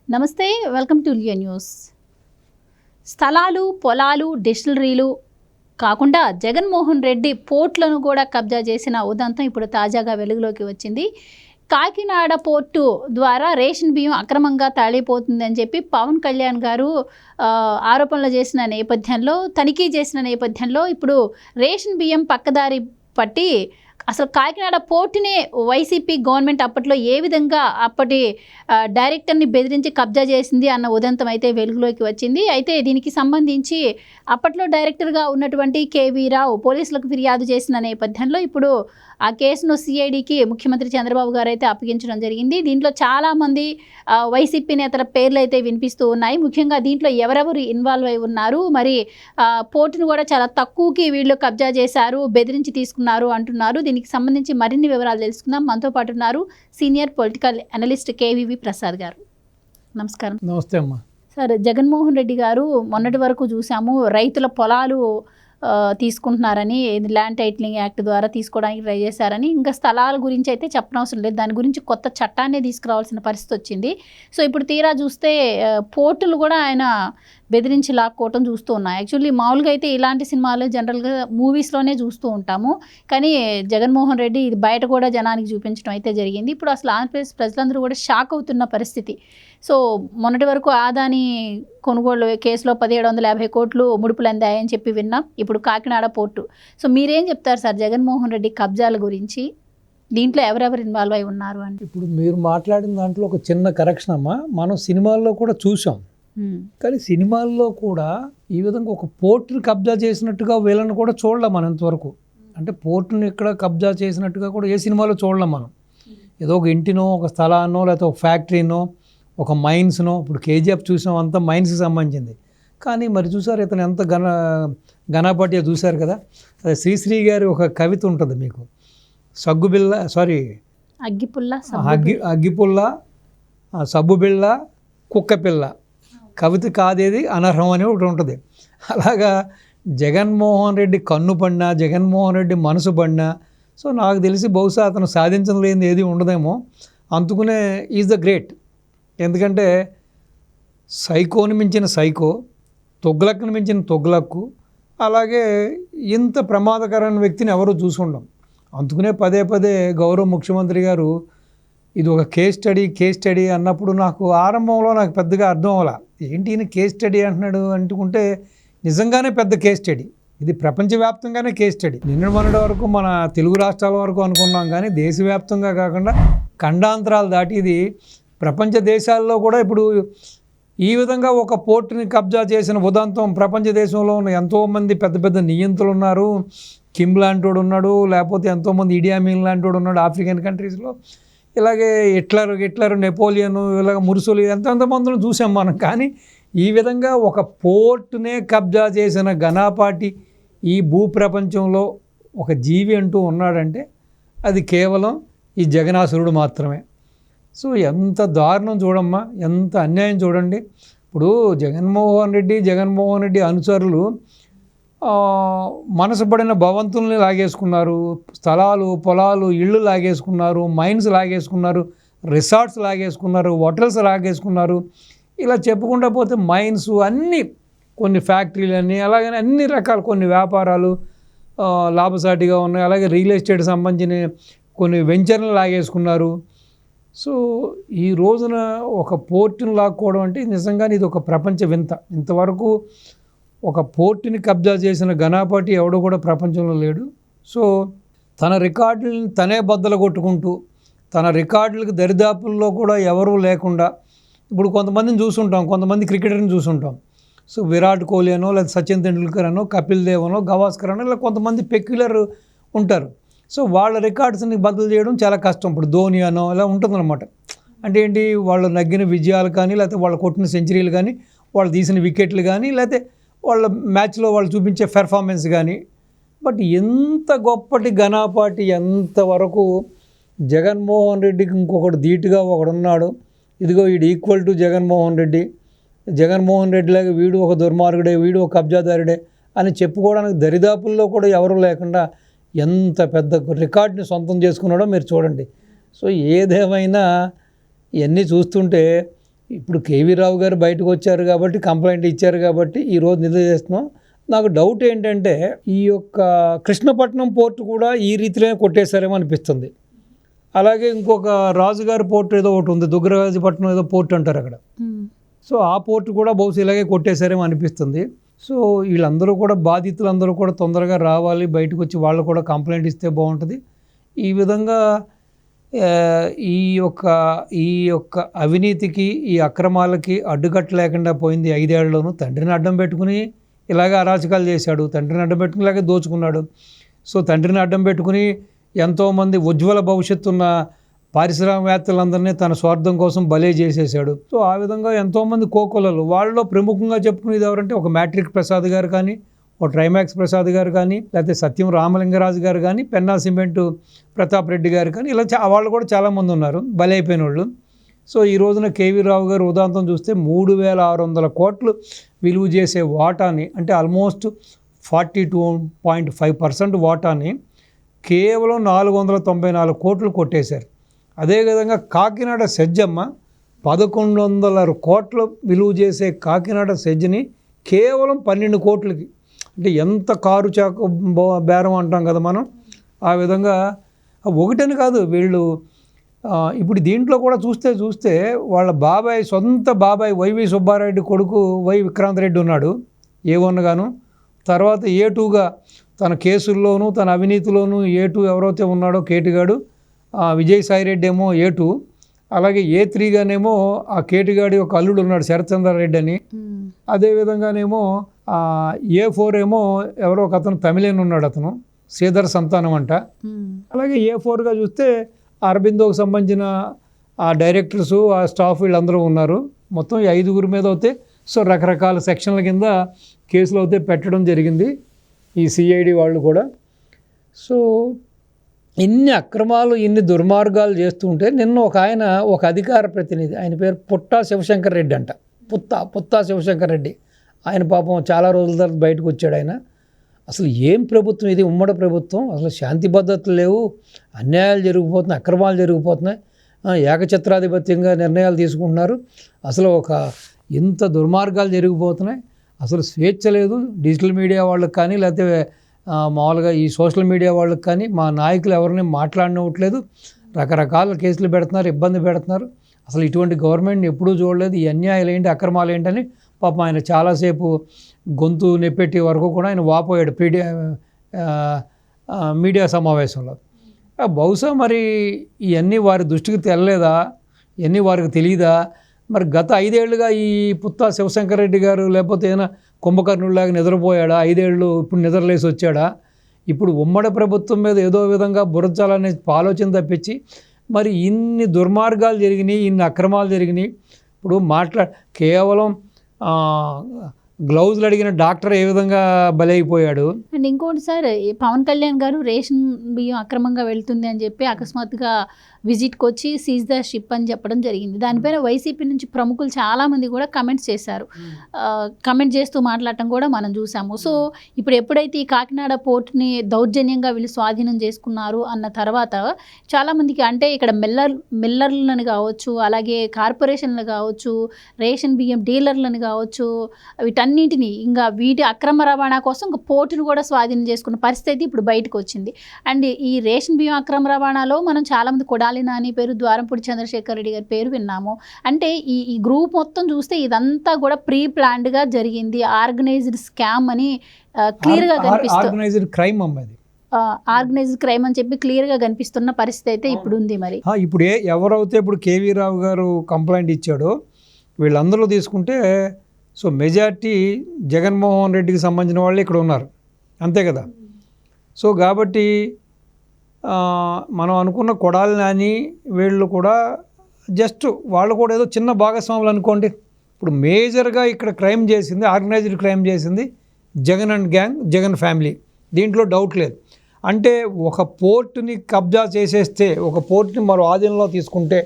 నమస్తే, welcome to Leo news. స్థలాలు, పొలాలు, డిస్టిలరీలు కాకుండా జగన్మోహన్ రెడ్డి పోర్ట్లను కూడా కబ్జా చేసిన ఉదంతం ఇప్పుడు తాజాగా వెలుగులోకి వచ్చింది. కాకినాడ పోర్టు ద్వారా రేషన్ బియ్యం అక్రమంగా తరలిపోతుందని చెప్పి పవన్ కళ్యాణ్ గారు ఆరోపణలు చేసిన నేపథ్యంలో, తనిఖీ చేసిన నేపథ్యంలో ఇప్పుడు రేషన్ బియ్యం పక్కదారి పట్టి అసలు కాకినాడ పోర్టునే వైసీపీ గవర్నమెంట్ అప్పట్లో ఏ విధంగా అప్పటి డైరెక్టర్ని బెదిరించి కబ్జా చేసింది అన్న ఉదంతం అయితే వెలుగులోకి వచ్చింది. అయితే దీనికి సంబంధించి అప్పట్లో డైరెక్టర్గా ఉన్నటువంటి కేవీ రావు పోలీసులకు ఫిర్యాదు చేసిన నేపథ్యంలో ఇప్పుడు ఆ కేసును సిఐడికి ముఖ్యమంత్రి చంద్రబాబు గారు అయితే అప్పగించడం జరిగింది. దీంట్లో చాలామంది వైసీపీ నేతల పేర్లు అయితే వినిపిస్తూ ఉన్నాయి. ముఖ్యంగా దీంట్లో ఎవరెవరు ఇన్వాల్వ్ అయి ఉన్నారు, మరి పోర్టును కూడా చాలా తక్కువకి వీళ్ళు కబ్జా చేశారు, బెదిరించి తీసుకున్నారు అంటున్నారు. దీనికి సంబంధించి మరిన్ని వివరాలు తెలుసుకుందాం. మనతో పాటు ఉన్నారు senior political analyst KVV Prasad గారు. నమస్కారం. నమస్తే అమ్మా. సార్, జగన్మోహన్ రెడ్డి గారు మొన్నటి వరకు చూసాము రైతుల పొలాలు తీసుకుంటున్నారని, ల్యాండ్ టైటిలింగ్ యాక్ట్ ద్వారా తీసుకోవడానికి ట్రై చేశారని, ఇంకా స్థలాల గురించి అయితే చెప్పనవసరం లేదు, దాని గురించి కొత్త చట్టాన్ని తీసుకురావాల్సిన పరిస్థితి వచ్చింది. సో ఇప్పుడు తీరా చూస్తే పోర్టులు కూడా ఆయన బెదిరించి లాక్కోవటం చూస్తూ ఉన్నాయి. యాక్చువల్లీ మామూలుగా అయితే ఇలాంటి సినిమాలు జనరల్గా మూవీస్లోనే చూస్తూ ఉంటాము, కానీ జగన్మోహన్ రెడ్డి ఇది బయట కూడా జనానికి చూపించడం అయితే జరిగింది. ఇప్పుడు అసలు ఆంధ్రప్రదేశ్ ప్రజలందరూ కూడా షాక్ అవుతున్న పరిస్థితి. సో మొన్నటి వరకు ఆదాని కొనుగోలు కేసులో 1750 కోట్లు ముడుపులు అందాయని చెప్పి విన్నాం. ఇప్పుడు కాకినాడ పోర్టు. సో మీరేం చెప్తారు సార్ జగన్మోహన్ రెడ్డి కబ్జాల గురించి? దీంట్లో ఎవరెవరు ఇన్వాల్వ్ అయి ఉన్నారు అంటే? ఇప్పుడు మీరు మాట్లాడిన దాంట్లో ఒక చిన్న కరెక్షన్ అమ్మా. మనం సినిమాల్లో కూడా చూసాం, కానీ సినిమాల్లో కూడా ఈ విధంగా ఒక పోర్టుని కబ్జా చేసినట్టుగా వీళ్ళని కూడా చూడలేం మనం ఇంతవరకు. అంటే పోర్టుని ఇక్కడ కబ్జా చేసినట్టుగా కూడా ఏ సినిమాలో చూడలేం మనం. ఏదో ఒక ఇంటినో, ఒక స్థలాన్నో, లేకపోతే ఒక ఫ్యాక్టరీనో, ఒక మైన్స్నో. ఇప్పుడు కేజీఎఫ్ చూసాం, అంతా మైన్స్కి సంబంధించింది. కానీ మరి చూసారు ఇతను ఎంత ఘనపాటిగా చూశారు కదా. అదే శ్రీశ్రీ గారి ఒక కవిత ఉంటుంది మీకు, అగ్గిపుల్ల సబ్బుబిళ్ళ కుక్కపిల్ల కవిత కాదేది అనర్హం అని ఒకటి ఉంటుంది. అలాగా జగన్మోహన్ రెడ్డి కన్ను పడినా, జగన్మోహన్ రెడ్డి మనసు పడినా, సో నాకు తెలిసి బహుశా అతను సాధించలేనిది ఏది ఉండదేమో. అందుకునే ఈజ్ ద గ్రేట్. ఎందుకంటే సైకోని మించిన సైకో, తొగ్లక్ని మించిన తొగ్లక్కు, అలాగే ఇంత ప్రమాదకరమైన వ్యక్తిని ఎవరూ చూసుండం. అందుకునే పదే పదే గౌరవ ముఖ్యమంత్రి గారు ఇది ఒక కేస్ స్టడీ అన్నప్పుడు నాకు ఆరంభంలో నాకు పెద్దగా అర్థం అవ్వాల. ఏంటి ఈయన కేస్ స్టడీ అంటున్నాడు అంటుకుంటే, నిజంగానే పెద్ద కేస్ స్టడీ ఇది. ప్రపంచవ్యాప్తంగానే కేస్ స్టడీ. మొన్నటి వరకు మన తెలుగు రాష్ట్రాల వరకు అనుకున్నాం, కానీ దేశవ్యాప్తంగా కాకుండా ఖండాంతరాలు దాటి ఇది ప్రపంచ దేశాల్లో కూడా ఇప్పుడు ఈ విధంగా ఒక పోర్టుని కబ్జా చేసిన ఉదంతం ప్రపంచ దేశంలో ఉన్న ఎంతోమంది పెద్ద పెద్ద నియంత్రులు ఉన్నారు. కిమ్ లాంటోడు ఉన్నాడు, లేకపోతే ఎంతోమంది ఇడి అమీన్ లాంటోడు ఉన్నాడు ఆఫ్రికన్ కంట్రీస్లో. ఇలాగే హిట్లర్, నెపోలియన్, ఇలాగ మురుసోలి ఎంతమందిని చూసాం మనం. కానీ ఈ విధంగా ఒక పోర్టునే కబ్జా చేసిన ఘనాపాటి ఈ భూప్రపంచంలో ఒక జీవి అంటూ ఉన్నాడంటే అది కేవలం ఈ జగనాసురుడు మాత్రమే. సో ఎంత దారుణం చూడమ్మా, ఎంత అన్యాయం చూడండి. ఇప్పుడు జగన్మోహన్ రెడ్డి అనుచరులు మనసు పడిన భవంతుల్ని లాగేసుకున్నారు, స్థలాలు, పొలాలు, ఇళ్ళు లాగేసుకున్నారు, మైన్స్ లాగేసుకున్నారు, రిసార్ట్స్ లాగేసుకున్నారు, హోటల్స్ లాగేసుకున్నారు. ఇలా చెప్పుకుంటూ పోతే మైన్స్ అన్నీ, కొన్ని ఫ్యాక్టరీలు అన్నీ, అలాగనే అన్ని రకాల కొన్ని వ్యాపారాలు లాభసాటిగా ఉన్నాయి. అలాగే రియల్ ఎస్టేట్ సంబంధించిన కొన్ని వెంచర్లు లాగేసుకున్నారు. సో ఈ రోజున ఒక పోర్టును లాక్కోవడం అంటే నిజంగానే ఇది ఒక ప్రపంచ వింత. ఇంతవరకు ఒక పోర్టుని కబ్జా చేసిన ఘనాపాటి ఎవడో కూడా ప్రపంచంలో లేడు. సో తన రికార్డులను తనే బద్దలు కొట్టుకుంటూ, తన రికార్డులకు దరిదాపుల్లో కూడా ఎవరూ లేకుండా, ఇప్పుడు కొంతమందిని చూసుంటాం, కొంతమంది క్రికెటర్ని చూసుంటాం. సో విరాట్ కోహ్లీ అనో, లేదా సచిన్ తెండూల్కర్ అనో, కపిల్ దేవ్ అనో, గవాస్కర్ అనో, ఇలా కొంతమంది పెక్యులర్ ఉంటారు. సో వాళ్ళ రికార్డ్స్ని బదులు చేయడం చాలా కష్టం. ఇప్పుడు ధోని అనో ఇలా ఉంటుందన్నమాట. అంటే ఏంటి, వాళ్ళు నగ్గిన విజయాలు కానీ, లేకపోతే వాళ్ళు కొట్టిన సెంచరీలు కానీ, వాళ్ళు తీసిన వికెట్లు కానీ, లేకపోతే వాళ్ళ మ్యాచ్లో వాళ్ళు చూపించే పెర్ఫార్మెన్స్ కానీ. బట్ ఎంత గొప్పటి ఘనాపాటి, ఎంతవరకు జగన్మోహన్ రెడ్డికి ఇంకొకటి ధీటుగా ఒకడున్నాడు, ఇదిగో వీడు ఈక్వల్ టు జగన్మోహన్ రెడ్డిలాగా వీడు ఒక దుర్మార్గుడే, వీడు ఒక కబ్జాదారుడే అని చెప్పుకోవడానికి దరిదాపుల్లో కూడా ఎవరూ లేకుండా ఎంత పెద్ద రికార్డుని సొంతం చేసుకున్నాడో మీరు చూడండి. సో ఏదేమైనా ఇవన్నీ చూస్తుంటే ఇప్పుడు కేవీ రావు గారు బయటకు వచ్చారు కాబట్టి కంప్లైంట్ ఇచ్చారు కాబట్టి ఈరోజు నిధులు చేస్తున్నాం. నాకు డౌట్ ఏంటంటే ఈ యొక్క కృష్ణపట్నం పోర్టు కూడా ఈ రీతిలోనే కొట్టేశారేమో అనిపిస్తుంది. అలాగే ఇంకొక రాజుగారి పోర్టు ఏదో ఒకటి ఉంది, దుగ్గరాజపట్నం ఏదో పోర్టు అంటారు అక్కడ. సో ఆ పోర్టు కూడా బహుశా ఇలాగే కొట్టేశారేమో అనిపిస్తుంది. సో వీళ్ళందరూ కూడా బాధితులందరూ కూడా తొందరగా రావాలి, బయటకు వచ్చి వాళ్ళు కూడా కంప్లైంట్ ఇస్తే బాగుంటుంది. ఈ విధంగా ఈ యొక్క అవినీతికి, ఈ అక్రమాలకి అడ్డుకట్ట లేకుండా పోయింది 5 ఏళ్లలోనూ. తండ్రిని అడ్డం పెట్టుకుని ఇలాగే అరాచకాలు చేశాడు, తండ్రిని అడ్డం పెట్టుకుని ఇలాగే దోచుకున్నాడు. సో తండ్రిని అడ్డం పెట్టుకుని ఎంతోమంది ఉజ్వల భవిష్యత్తు ఉన్న పారిశ్రామికవేత్తలందరినీ తన స్వార్థం కోసం బలే చేసేసాడు. సో ఆ విధంగా ఎంతోమంది కోకొలలు, వాళ్ళలో ప్రముఖంగా చెప్పుకునేది ఎవరంటే ఒక మ్యాట్రిక్ ప్రసాద్ గారు కానీ, ఒక ట్రైమాక్స్ ప్రసాద్ గారు కానీ, లేకపోతే సత్యం రామలింగరాజు గారు కానీ, పెన్నా సిమెంటు ప్రతాప్ రెడ్డి గారు కానీ, ఇలా వాళ్ళు కూడా చాలామంది ఉన్నారు బలైపోయిన వాళ్ళు. సో ఈ రోజున కేవీ రావు గారు ఉదాంతం చూస్తే 3600 కోట్లు విలువ చేసే వాటాని, అంటే ఆల్మోస్ట్ 42.5% వాటాని కేవలం 494 కోట్లు కొట్టేశారు. అదేవిధంగా కాకినాడ సెజ్జమ్మ 1100 కోట్ల విలువ చేసే కాకినాడ సెజ్ని కేవలం 12 కోట్లకి, అంటే ఎంత కారు చాకు బేరం అంటాం కదా మనం, ఆ విధంగా ఒకటని కాదు వీళ్ళు. ఇప్పుడు దీంట్లో కూడా చూస్తే వాళ్ళ బాబాయ్, సొంత బాబాయ్ వైవి సుబ్బారెడ్డి కొడుకు వై విక్రాంత్ రెడ్డి ఉన్నాడు A1 గాను, తర్వాత A2గా తన కేసుల్లోనూ తన అవినీతిలోనూ A2 ఎవరైతే ఉన్నాడో కేటుగాడు, విజయసాయిరెడ్డి ఏమో A2, అలాగే A3గానేమో ఆ కేటుగాడి ఒక అల్లుడు ఉన్నాడు శరత్చంద్రారెడ్డి అని. అదేవిధంగానేమో A4 ఏమో ఎవరో ఒక అతను తమిళన్ ఉన్నాడు, అతను శ్రీధర్ సంతానం అంట. అలాగే A4గా చూస్తే అరబిందోకి సంబంధించిన ఆ డైరెక్టర్సు, ఆ స్టాఫ్ వీళ్ళందరూ ఉన్నారు. మొత్తం 5 మీద అయితే సో రకరకాల సెక్షన్ల కింద కేసులు అయితే పెట్టడం జరిగింది ఈ సిఐడి వాళ్ళు కూడా. సో ఇన్ని అక్రమాలు, ఇన్ని దుర్మార్గాలు చేస్తుంటే నిన్న ఒక అధికార ప్రతినిధి, ఆయన పేరు పుట్టా శివశంకర్ రెడ్డి అంట, పుత్తా శివశంకర్ రెడ్డి, ఆయన పాపం చాలా రోజుల తర్వాత బయటకు వచ్చాడు. ఆయన అసలు ఏం ప్రభుత్వం ఇది, ఉమ్మడి ప్రభుత్వం, అసలు శాంతి భద్రతలు లేవు, అన్యాయాలు జరిగిపోతున్నాయి, అక్రమాలు జరిగిపోతున్నాయి, ఏకఛత్రాధిపత్యంగా నిర్ణయాలు తీసుకుంటున్నారు, అసలు ఇంత దుర్మార్గాలు జరిగిపోతున్నాయి, అసలు స్వేచ్ఛ లేదు డిజిటల్ మీడియా వాళ్ళకి కానీ, లేకపోతే మామూలుగా ఈ సోషల్ మీడియా వాళ్ళకి కానీ, మా నాయకులు ఎవరిని మాట్లాడనివ్వట్లేదు, రకరకాల కేసులు పెడుతున్నారు, ఇబ్బంది పెడుతున్నారు, అసలు ఇటువంటి గవర్నమెంట్ని ఎప్పుడూ చూడలేదు, ఈ అన్యాయాలు ఏంటి, అక్రమాలు ఏంటని పాపం ఆయన చాలాసేపు గొంతు నెప్పెట్టి వరకు కూడా ఆయన వాపోయాడు మీడియా సమావేశంలో. బహుశా మరి ఇవన్నీ వారి దృష్టికి తెల్లలేదా, ఇవన్నీ వారికి తెలియదా? మరి గత 5 ఏళ్ళుగా ఈ పుత్తా శివశంకర్ రెడ్డి గారు లేకపోతే ఏమైనా కుంభకర్ణుడిలాగా నిద్రపోయాడా? 5 ఏళ్ళు ఇప్పుడు నిద్రలేసి వచ్చాడా? ఇప్పుడు ఉమ్మడి ప్రభుత్వం మీద ఏదో విధంగా బురచాలనే ఆలోచన తప్పించి మరి ఇన్ని దుర్మార్గాలు జరిగినాయి, ఇన్ని అక్రమాలు జరిగినాయి. ఇప్పుడు కేవలం గ్లౌజులు అడిగిన డాక్టర్ ఏ విధంగా బలైపోయాడు. అండ్ ఇంకోటి సార్, పవన్ కళ్యాణ్ గారు రేషన్ బియ్యం అక్రమంగా వెళ్తుంది అని చెప్పి అకస్మాత్తుగా విజిట్కి వచ్చి సీజ్ ద షిప్ అని చెప్పడం జరిగింది. దానిపైన వైసీపీ నుంచి ప్రముఖులు చాలామంది కూడా కమెంట్స్ చేశారు, కమెంట్ చేస్తూ మాట్లాడటం కూడా మనం చూసాము. సో ఇప్పుడు ఎప్పుడైతే ఈ కాకినాడ పోర్ట్ని దౌర్జన్యంగా వీళ్ళు స్వాధీనం చేసుకున్నారు అన్న తర్వాత చాలామందికి, అంటే ఇక్కడ మిల్లర్లను కావచ్చు, అలాగే కార్పొరేషన్లు కావచ్చు, రేషన్ బియ్యం డీలర్లను కావచ్చు, వీటన్నింటినీ ఇంకా వీటి అక్రమ రవాణా కోసం ఇంకా పోర్టును కూడా స్వాధీనం చేసుకున్న పరిస్థితి ఇప్పుడు బయటకు వచ్చింది. అండ్ ఈ రేషన్ బియ్యం అక్రమ రవాణాలో మనం చాలామంది కొడాలి నాని పేరు, ద్వారంపూడి చంద్రశేఖర్ రెడ్డి గారి పేరు విన్నాము. అంటే ఈ గ్రూప్ మొత్తం చూస్తే ఇదంతా కూడా ప్రీ ప్లాన్డ్గా జరిగింది, ఆర్గనైజ్డ్ స్కామ్ అని క్లియర్గా కనిపిస్తుంది. ఆర్గనైజ్డ్ క్రైమ్ అమ్మది, ఆర్గనైజ్డ్ క్రైమ్ అని చెప్పి క్లియర్గా కనిపిస్తున్న పరిస్థితి అయితే ఇప్పుడు ఉంది. మరి ఇప్పుడు ఎవరైతే ఇప్పుడు కేవీ రావు గారు కంప్లైంట్ ఇచ్చాడో వీళ్ళందరూ తీసుకుంటే సో మెజార్టీ జగన్మోహన్ రెడ్డికి సంబంధించిన వాళ్ళు ఇక్కడ ఉన్నారు, అంతే కదా. సో కాబట్టి మనం అనుకున్న కొడాలి నాని వీళ్ళు కూడా జస్ట్ వాళ్ళు కూడా ఏదో చిన్న భాగస్వాములు అనుకోండి. ఇప్పుడు మేజర్గా ఇక్కడ క్రైమ్ చేసింది, ఆర్గనైజ్డ్ క్రైమ్ చేసింది Jagan and gang, Jagan family, దీంట్లో డౌట్ లేదు. అంటే ఒక పోర్టుని కబ్జా చేసేస్తే, ఒక పోర్టుని మరో ఆధీనంలో తీసుకుంటే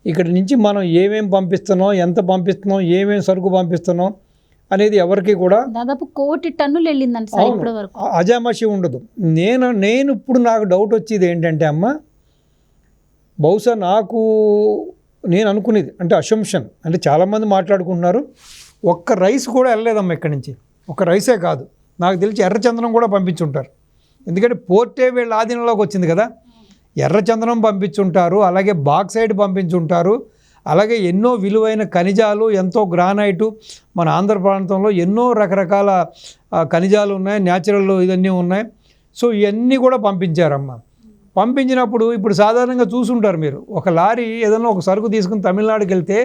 ఇక్కడి నుంచి మనం ఏమేమి పంపిస్తున్నాం, ఎంత పంపిస్తున్నాం, ఏమేమి సరుకు పంపిస్తున్నాం అనేది ఎవరికి కూడా దాదాపు 1 కోటి టన్నులు వెళ్ళిందంట సార్ ఇప్పటి వరకు, అజామషి ఉండదు. నేను ఇప్పుడు నాకు డౌట్ వచ్చేది ఏంటంటే అమ్మ, బహుశా నాకు నేను అనుకునేది అంటే అసంప్షన్ అంటే చాలామంది మాట్లాడుకుంటున్నారు, ఒక్క రైస్ కూడా వెళ్ళలేదమ్మా ఇక్కడి నుంచి, ఒక్క రైసే కాదు, నాకు తెలిసి ఎర్రచందనం కూడా పంపించుంటారు. ఎందుకంటే పోర్టే వీళ్ళ ఆధీనంలోకి వచ్చింది కదా, ఎర్రచందనం పంపించుంటారు, అలాగే బాక్సైడ్ పంపించుంటారు, అలాగే ఎన్నో విలువైన ఖనిజాలు, ఎంతో గ్రానైటు, మన ఆంధ్ర ప్రాంతంలో ఎన్నో రకరకాల ఖనిజాలు ఉన్నాయి, న్యాచురల్ ఇవన్నీ ఉన్నాయి. సో ఇవన్నీ కూడా పంపించారమ్మా. పంపించినప్పుడు ఇప్పుడు సాధారణంగా చూసుంటారు మీరు, ఒక లారీ ఏదైనా ఒక సరుకు తీసుకుని తమిళనాడుకి వెళ్తే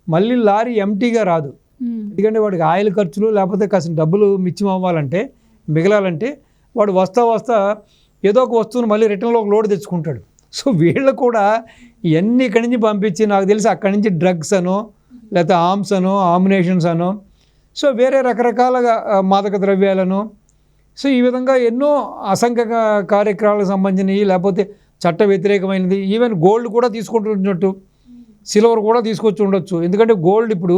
మళ్ళీ లారీ ఎంటీగా రాదు. ఎందుకంటే వాడికి ఆయిల్ ఖర్చులు లేకపోతే కాసిన డబ్బులు మిచ్చిమవ్వాలంటే మిగలాలంటే వాడు వస్తా ఏదో ఒక వస్తువును మళ్ళీ రిటర్న్లో ఒక లోడ్ తెచ్చుకుంటాడు. సో వీళ్ళు కూడా ఇవన్నీ ఇక్కడి నుంచి పంపించి నాకు తెలిసి అక్కడి నుంచి డ్రగ్స్ అనో లేకపోతే ఆర్మ్స్ అనో ఆమ్యునేషన్స్ అనో సో వేరే రకరకాలుగా మాదక ద్రవ్యాలను సో ఈ విధంగా ఎన్నో అసంఖ్య కార్యక్రమాలకు సంబంధించినవి లేకపోతే చట్ట వ్యతిరేకమైనది, ఈవెన్ గోల్డ్ కూడా తీసుకుంటున్నట్టు, సిల్వర్ కూడా తీసుకొచ్చి ఉండొచ్చు. ఎందుకంటే గోల్డ్ ఇప్పుడు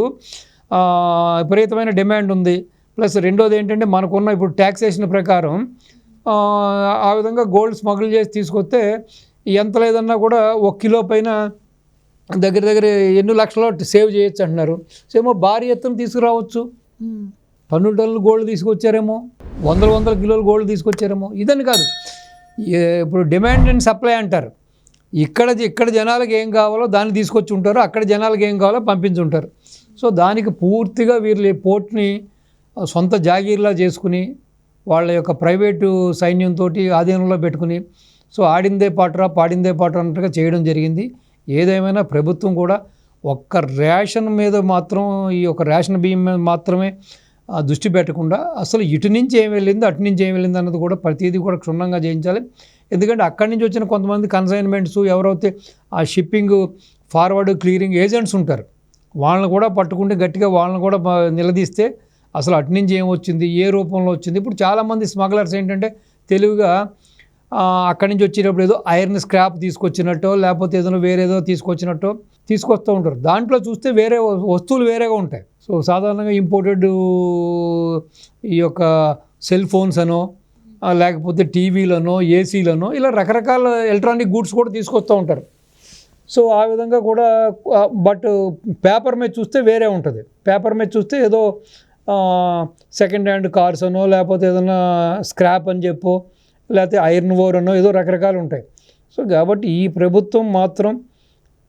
విపరీతమైన డిమాండ్ ఉంది. ప్లస్ రెండోది ఏంటంటే మనకున్న ఇప్పుడు ట్యాక్సేషన్ ప్రకారం ఆ విధంగా గోల్డ్ స్మగుల్ చేసి తీసుకొస్తే ఎంత లేదన్నా కూడా 1 కిలో పైన దగ్గర ఎన్ని లక్షలు సేవ్ చేయొచ్చు అంటున్నారు. సో ఏమో భారీ ఎత్తున తీసుకురావచ్చు, 12 టన్నులు గోల్డ్ తీసుకొచ్చారేమో, వందల కిలోలు గోల్డ్ తీసుకొచ్చారేమో. ఇదని కాదు, ఇప్పుడు డిమాండ్ అండ్ సప్లై అంటారు. ఇక్కడ జనాలకు ఏం కావాలో దాన్ని తీసుకొచ్చి ఉంటారు, అక్కడ జనాలకు ఏం కావాలో పంపించుంటారు. సో దానికి పూర్తిగా వీళ్ళు పోర్ట్ని సొంత జాగీర్లా చేసుకుని వాళ్ళ యొక్క ప్రైవేటు సైన్యంతో ఆధీనంలో పెట్టుకుని సో ఆడిందే పాటరా పాడిందే పాట అన్నట్టుగా చేయడం జరిగింది. ఏదేమైనా ప్రభుత్వం కూడా ఒక్క రేషన్ మీద మాత్రం ఈ యొక్క రేషన్ బియ్యం మీద మాత్రమే దృష్టి పెట్టకుండా అసలు ఇటు నుంచి ఏం వెళ్ళింది అటు నుంచి ఏం వెళ్ళింది అన్నది కూడా ప్రతిదీ కూడా క్షుణ్ణంగా చేయించాలి. ఎందుకంటే అక్కడి నుంచి వచ్చిన కొంతమంది కన్సైన్మెంట్స్ ఎవరైతే ఆ షిప్పింగ్ ఫార్వర్డ్ క్లియరింగ్ ఏజెంట్స్ ఉంటారు వాళ్ళని కూడా పట్టుకుంటే గట్టిగా వాళ్ళని కూడా నిలదీస్తే అసలు అటు నుంచి ఏమొచ్చింది, ఏ రూపంలో వచ్చింది. ఇప్పుడు చాలామంది స్మగ్లర్స్ ఏంటంటే తెలివిగా అక్కడి నుంచి వచ్చేటప్పుడు ఏదో ఐరన్ స్క్రాప్ తీసుకొచ్చినట్టో లేకపోతే ఏదైనా వేరేదో తీసుకొచ్చినట్టో తీసుకొస్తూ ఉంటారు. దాంట్లో చూస్తే వేరే వస్తువులు వేరేగా ఉంటాయి. సో సాధారణంగా ఇంపోర్టెడ్ ఈ యొక్క సెల్ ఫోన్స్ అనో లేకపోతే టీవీలనో ఏసీలనో ఇలా రకరకాల ఎలక్ట్రానిక్ గూడ్స్ కూడా తీసుకొస్తూ ఉంటారు. సో ఆ విధంగా కూడా బట్ పేపర్ మీద చూస్తే వేరే ఉంటుంది. పేపర్ మీద చూస్తే ఏదో సెకండ్ హ్యాండ్ కార్స్ అనో లేకపోతే ఏదైనా స్క్రాప్ అని చెప్పో లేకపోతే ఐరన్ ఓర్ అనో ఏదో రకరకాలు ఉంటాయి. సో కాబట్టి ఈ ప్రభుత్వం మాత్రం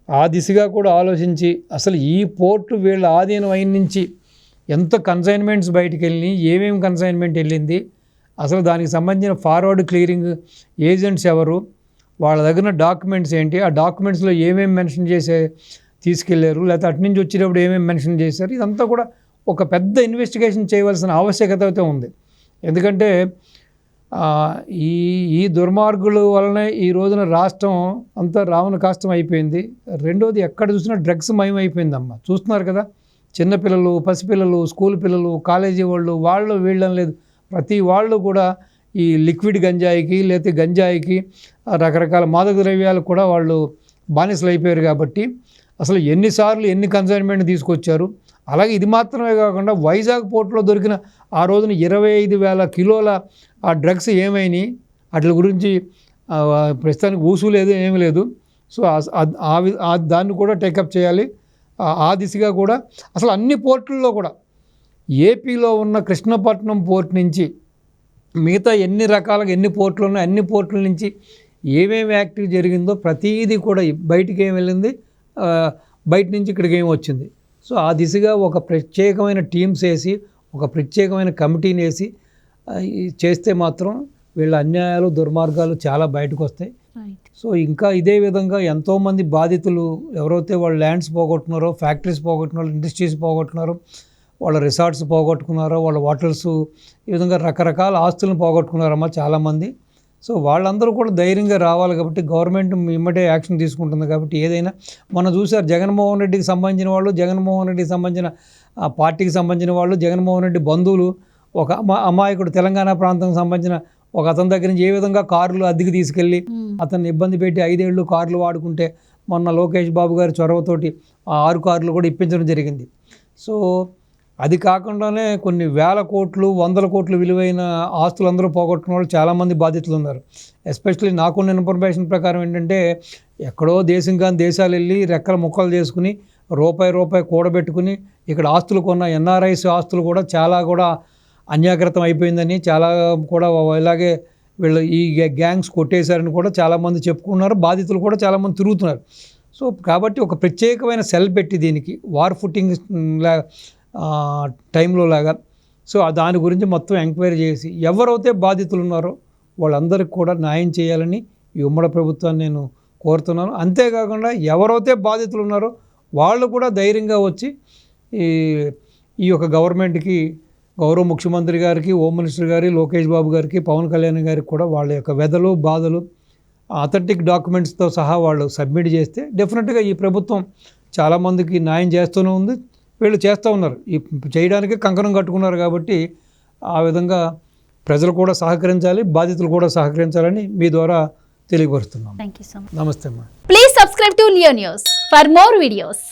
ఆ దిశగా కూడా ఆలోచించి అసలు ఈ పోర్టు వీళ్ళ ఆధీనం అయిన నుంచి ఎంత కన్సైన్మెంట్స్ బయటికి వెళ్ళి ఏమేమి కన్సైన్మెంట్ వెళ్ళింది, అసలు దానికి సంబంధించిన ఫార్వర్డ్ క్లియరింగ్ ఏజెంట్స్ ఎవరు, వాళ్ళ దగ్గర డాక్యుమెంట్స్ ఏంటి, ఆ డాక్యుమెంట్స్లో ఏమేమి మెన్షన్ చేసే తీసుకెళ్లారు లేకపోతే అటు నుంచి వచ్చేటప్పుడు ఏమేమి మెన్షన్ చేశారు, ఇదంతా కూడా ఒక పెద్ద ఇన్వెస్టిగేషన్ చేయవలసిన ఆవశ్యకత అయితే ఉంది. ఎందుకంటే ఈ దుర్మార్గుల వలనే ఈ రోజున రాష్ట్రం అంతా రావణ కాష్టం అయిపోయింది. రెండోది ఎక్కడ చూసినా డ్రగ్స్ మయం అయిపోయిందమ్మా. చూస్తున్నారు కదా, చిన్నపిల్లలు, పసిపిల్లలు, స్కూల్ పిల్లలు, కాలేజీ వాళ్ళు వీళ్ళని లేదు, ప్రతి వాళ్ళు కూడా ఈ లిక్విడ్ గంజాయికి లేకపోతే గంజాయికి రకరకాల మాదక ద్రవ్యాలు కూడా వాళ్ళు బానిసలు అయిపోయారు. కాబట్టి అసలు ఎన్నిసార్లు ఎన్ని కన్సైన్మెంట్ తీసుకొచ్చారు. అలాగే ఇది మాత్రమే కాకుండా వైజాగ్ పోర్టులో దొరికిన ఆ రోజున 25,000 కిలోల ఆ డ్రగ్స్ ఏమైనాయి వాటి గురించి ప్రస్తుతానికి ఊసు లేదు, ఏమీ లేదు. సో దాన్ని కూడా టేకప్ చేయాలి. ఆ దిశగా కూడా అసలు అన్ని పోర్టుల్లో కూడా ఏపీలో ఉన్న కృష్ణపట్నం పోర్ట్ నుంచి మిగతా ఎన్ని పోర్టులు ఉన్నాయో అన్ని పోర్టుల నుంచి ఏమేమి యాక్టివ్ జరిగిందో ప్రతీది కూడా బయటికి ఏం వెళ్ళింది, బయట నుంచి ఇక్కడికి ఏం వచ్చింది. సో ఆ దిశగా ఒక ప్రత్యేకమైన టీమ్స్ వేసి ఒక ప్రత్యేకమైన కమిటీని వేసి చేస్తే మాత్రం వీళ్ళ అన్యాయాలు దుర్మార్గాలు చాలా బయటకు వస్తాయి. సో ఇంకా ఇదే విధంగా ఎంతోమంది బాధితులు ఎవరైతే వాళ్ళు ల్యాండ్స్ పోగొట్టున్నారో, ఫ్యాక్టరీస్ పోగొట్టున్నారో, ఇండస్ట్రీస్ పోగొట్టున్నారో, వాళ్ళ రిసార్ట్స్ పోగొట్టుకున్నారో, వాళ్ళ హోటల్స్, ఈ విధంగా రకరకాల ఆస్తులను పోగొట్టుకున్నారమ్మా చాలామంది. సో వాళ్ళందరూ కూడా ధైర్యంగా రావాలి. కాబట్టి గవర్నమెంట్ ఇమ్మటే యాక్షన్ తీసుకుంటుంది. కాబట్టి ఏదైనా మనం చూసారు జగన్మోహన్ రెడ్డికి సంబంధించిన వాళ్ళు, జగన్మోహన్ రెడ్డికి సంబంధించిన పార్టీకి సంబంధించిన వాళ్ళు, జగన్మోహన్ రెడ్డి బంధువులు ఒక అమాయకుడు తెలంగాణ ప్రాంతానికి సంబంధించిన ఒక అతని దగ్గర నుంచి ఏ విధంగా కార్లు అద్దెకి తీసుకెళ్ళి అతన్ని ఇబ్బంది పెట్టి 5 ఏళ్ళు కార్లు వాడుకుంటే మొన్న లోకేష్ బాబు గారి చొరవతోటి 6 కార్లు కూడా ఇప్పించడం జరిగింది. సో అది కాకుండానే కొన్ని వేల కోట్లు 100 కోట్లు విలువైన ఆస్తులు అందరూ పోగొట్టుకున్న వాళ్ళు చాలామంది బాధితులు ఉన్నారు. ఎస్పెషల్లీ నాకున్న ఇన్ఫర్మేషన్ ప్రకారం ఏంటంటే ఎక్కడో దేశం కాని దేశాలు వెళ్ళి రెక్కల ముక్కలు చేసుకుని రూపాయి కూడబెట్టుకుని ఇక్కడ ఆస్తులు కొన్న ఎన్ఆర్ఐస్ ఆస్తులు కూడా చాలా కూడా అన్యాకృతం అయిపోయిందని, చాలా కూడా ఇలాగే వీళ్ళు ఈ గ్యాంగ్స్ కొట్టేశారని కూడా చాలామంది చెప్పుకున్నారు. బాధితులు కూడా చాలామంది తిరుగుతున్నారు. సో కాబట్టి ఒక ప్రత్యేకమైన సెల్ పెట్టి దీనికి వార్ ఫుటింగ్ టైంలో లాగా సో దాని గురించి మొత్తం ఎంక్వైరీ చేసి ఎవరైతే బాధితులు ఉన్నారో వాళ్ళందరికీ కూడా న్యాయం చేయాలని ఈ ఉమ్మడి ప్రభుత్వాన్ని నేను కోరుతున్నాను. అంతేకాకుండా ఎవరైతే బాధితులు ఉన్నారో వాళ్ళు కూడా ధైర్యంగా వచ్చి ఈ యొక్క గవర్నమెంట్కి, గౌరవ ముఖ్యమంత్రి గారికి, హోమ్ మినిస్టర్ గారి, లోకేష్ బాబు గారికి, పవన్ కళ్యాణ్ గారికి కూడా వాళ్ళ యొక్క వ్యధలు బాధలు అథెంటిక్ డాక్యుమెంట్స్తో సహా వాళ్ళు సబ్మిట్ చేస్తే డెఫినెట్గా ఈ ప్రభుత్వం చాలామందికి న్యాయం చేస్తూనే ఉంది. వీళ్ళు చేస్తూ ఉన్నారు, ఈ చేయడానికి కంకణం కట్టుకున్నారు. కాబట్టి ఆ విధంగా ప్రజలు కూడా సహకరించాలి, బాధితులు కూడా సహకరించాలని మీ ద్వారా తెలియపరుస్తున్నాం. Thank you so much. నమస్తే అమ్మా. Please subscribe to Leo news for more videos.